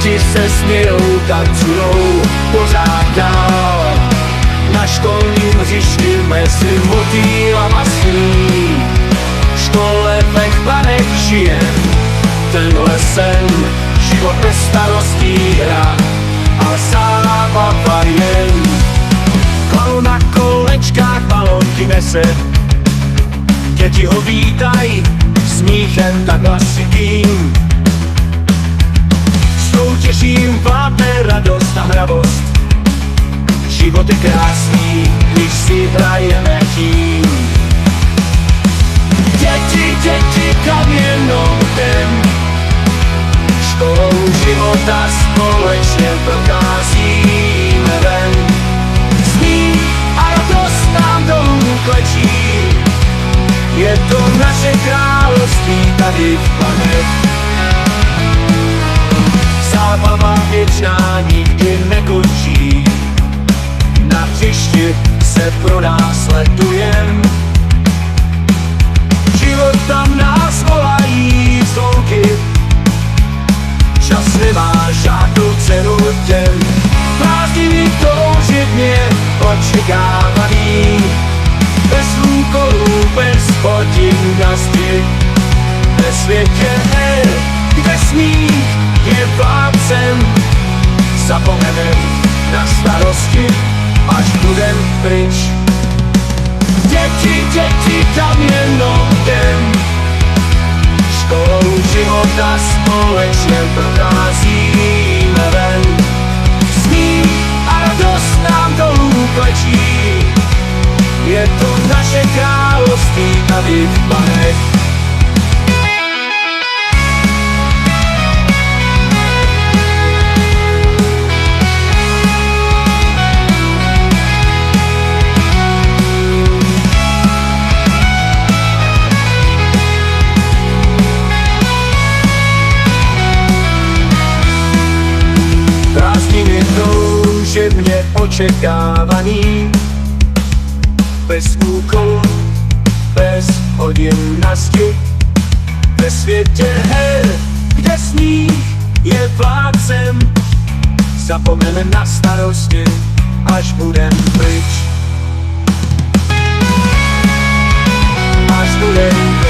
Děti se smějou, tancujou pořád dál. Na školním hřišti mezi motýlama sní. V škole ve chlanech žijem tenhle sen. Život bez starostí, hra a zábava jen. Klaun na kolečkách balonky nese, děti ho vítají smíchem tak hlasitým. Soutěžím vládne radost a hravost. Život je krásný, když si hrajeme tím. Děti, děti, kam jenom jdem, školou života společně procházíme ven. Smích a radost nám dolů klečí, je to naše království tady v planech. Zábava věčná nikdy nekončí, na hřišti se pro nás letujem. Život tam nás volají zlouky, čas nemá žádnou cenu těm. Prázdniny toužebně očekávaný, bez úkolů, bez hodin na zdi. Ve světě her, kde smích je vládcem, zapomenem na starosti, až budem pryč. Děti, děti, tam jenom jdem, školou života společně procházíme ven. Smích a radost nám dolů klečí, je to naše království tady v planech. Toužebně očekávaný, bez úkolů, bez hodin na zdi. Ve světě her, kde smích je vládcem, zapomeňme na starosti, až budem pryč. Až budem pryč.